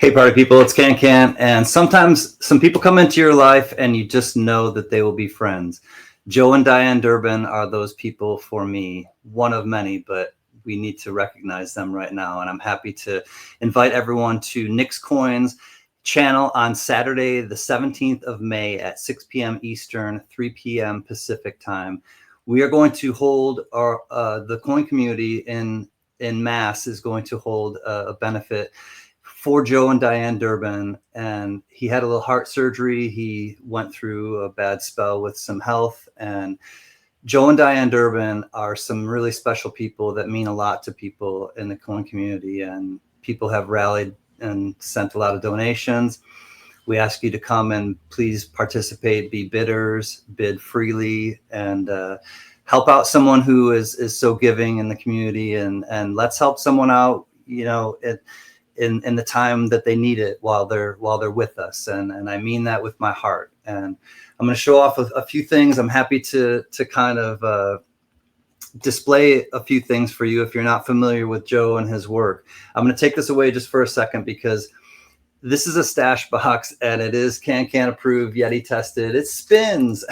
Hey, party people, it's Can. And sometimes some people come into your life and you just know that they will be friends. Joe and Diane Durbin are those people for me, one of many, but we need to recognize them right now. And I'm happy to invite everyone to Nick's Coins channel on Saturday, the 17th of May at 6 p.m. Eastern, 3 p.m. Pacific time. We are going to hold the coin community in Mass is going to hold a benefit for Joe and Diane Durbin, and he had a little heart surgery. He went through a bad spell with some health, and Joe and Diane Durbin are some really special people that mean a lot to people in the coin community, and people have rallied and sent a lot of donations. We ask you to come and please participate, be bidders, bid freely, and help out someone who is so giving in the community, and let's help someone out, you know, in the time that they need it while they're with us, and I mean that with my heart. And I'm going to show off a few things. I'm happy to kind of display a few things for you if you're not familiar with Joe and his work. I'm going to take this away just for a second because this is a stash box and it is Can approved, Yeti tested. It spins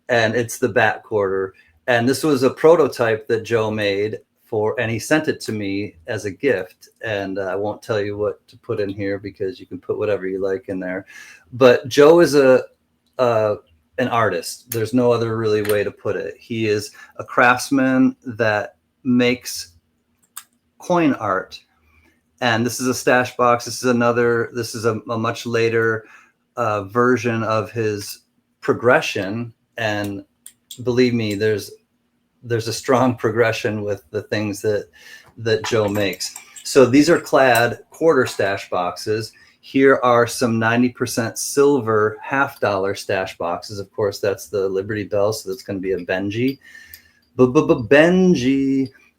and it's the bat quarter. And this was a prototype that Joe made and he sent it to me as a gift. And I won't tell you what to put in here because you can put whatever you like in there. But Joe is an artist. There's no other really way to put it. He is a craftsman that makes coin art. And this is a stash box. This is a much later version of his progression. And believe me, there's a strong progression with the things that Joe makes. So these are clad quarter stash boxes. Here are some 90% silver $half stash boxes. Of course, that's the Liberty Bell, so that's going to be a Benji.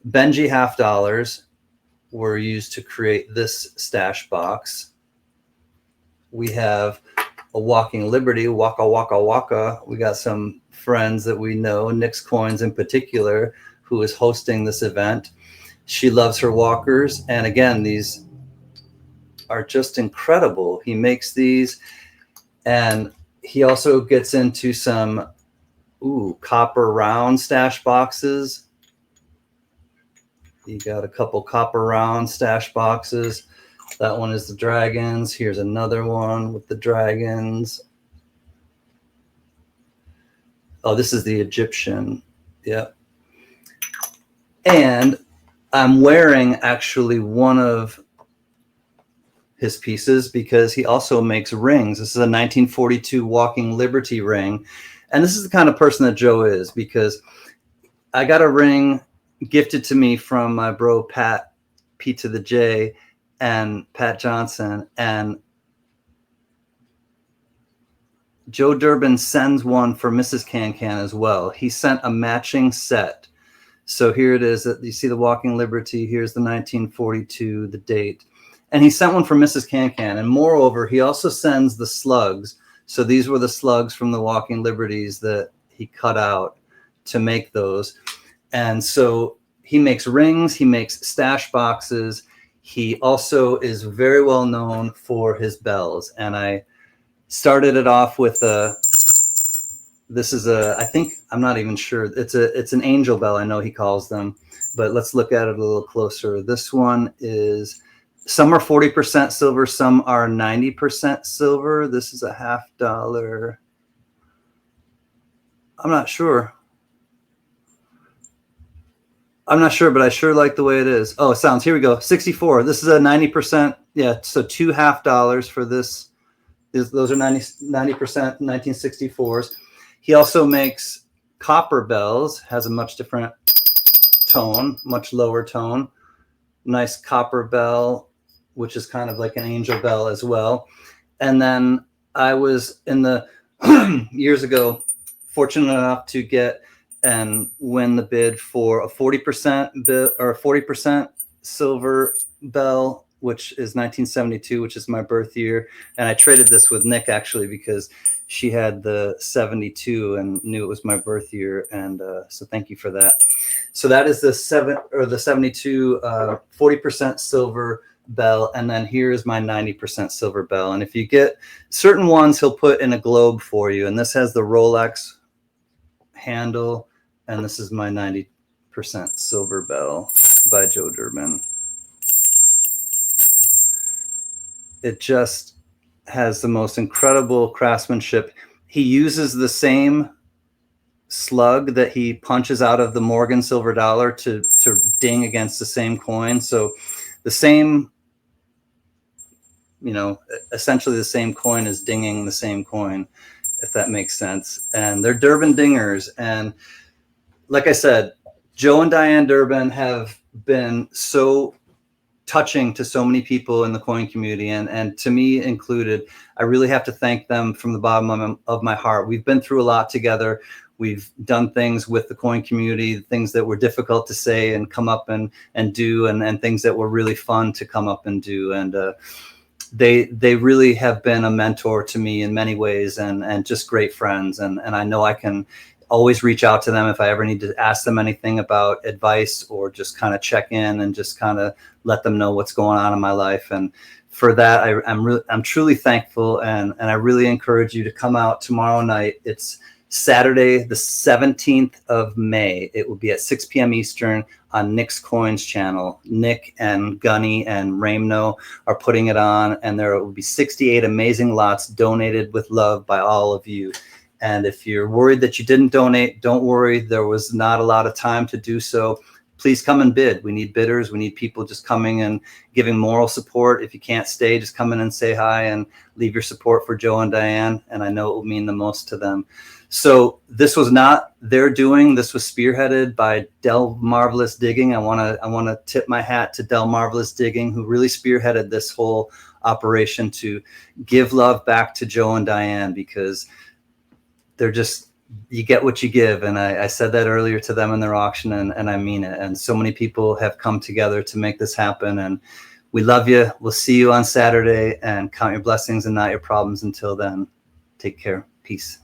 Benji $half were used to create this stash box. We have a Walking Liberty, Waka Waka Waka. We got some friends that we know, Nick's Coins in particular, who is hosting this event. She loves her walkers. And again, these are just incredible. He makes these, and he also gets into some copper round stash boxes. You got a couple copper round stash boxes. That one is the dragons. Here's another one with the dragons. Oh, this is the Egyptian. Yep. And I'm wearing actually one of his pieces because he also makes rings. This is a 1942 Walking Liberty ring. And this is the kind of person that Joe is, because I got a ring gifted to me from my bro, Pat, P to the J, and Pat Johnson. And Joe Durbin sends one for Mrs. Can as well. He sent a matching set. So here it is. You see the Walking Liberty. Here's the 1942, the date. And he sent one for Mrs. Can. And moreover, he also sends the slugs. So these were the slugs from the Walking Liberties that he cut out to make those. And so he makes rings. He makes stash boxes. He also is very well known for his bells. And I started it off with I'm not even sure. It's an angel bell, I know he calls them, but let's look at it a little closer. This one is, some are 40% silver, some are 90% silver. This is a $half. I'm not sure, but I sure like the way it is. Oh, it sounds, here we go. 64. This is a 90%. Yeah. So $2 half for this. Those are 90% 1964s. He also makes copper bells, has a much different tone, much lower tone. Nice copper bell, which is kind of like an angel bell as well. And then I was in the years ago fortunate enough to get and win the bid for a 40% bid, or a 40% silver bell, which is 1972, which is my birth year. And I traded this with Nick actually because she had the 72 and knew it was my birth year. And so thank you for that. So that is the 72 40% silver bell. And then here's my 90% silver bell. And if you get certain ones, he'll put in a globe for you. And this has the Rolex handle. And this is my 90% silver bell by Joe Durbin. It just has the most incredible craftsmanship. He uses the same slug that he punches out of the Morgan silver dollar to ding against the same coin. So the same, you know, essentially the same coin is dinging the same coin, if that makes sense. And they're Durbin dingers. And like I said, Joe and Diane Durbin have been so touching to so many people in the coin community, and to me included. I really have to thank them from the bottom of my heart. We've been through a lot together. We've done things with the coin community, things that were difficult to say and come up and do, and things that were really fun to come up and do. And they really have been a mentor to me in many ways, and just great friends. And I know I can always reach out to them if I ever need to ask them anything about advice, or just kind of check in and just kind of let them know what's going on in my life. And for that, I'm truly thankful. And I really encourage you to come out tomorrow night. It's Saturday, the 17th of May. It will be at 6 p.m. Eastern on Nick's Coins channel. Nick and Gunny and Ramno are putting it on, and there will be 68 amazing lots donated with love by all of you. And if you're worried that you didn't donate, don't worry. There was not a lot of time to do so. Please come and bid. We need bidders. We need people just coming and giving moral support. If you can't stay, just come in and say hi and leave your support for Joe and Diane. And I know it will mean the most to them. So this was not their doing. This was spearheaded by Del Marvelous Digging. I want to tip my hat to Del Marvelous Digging, who really spearheaded this whole operation to give love back to Joe and Diane, because they're just, you get what you give. And I said that earlier to them in their auction, and I mean it. And so many people have come together to make this happen. And we love you. We'll see you on Saturday, and count your blessings and not your problems. Until then, take care. Peace.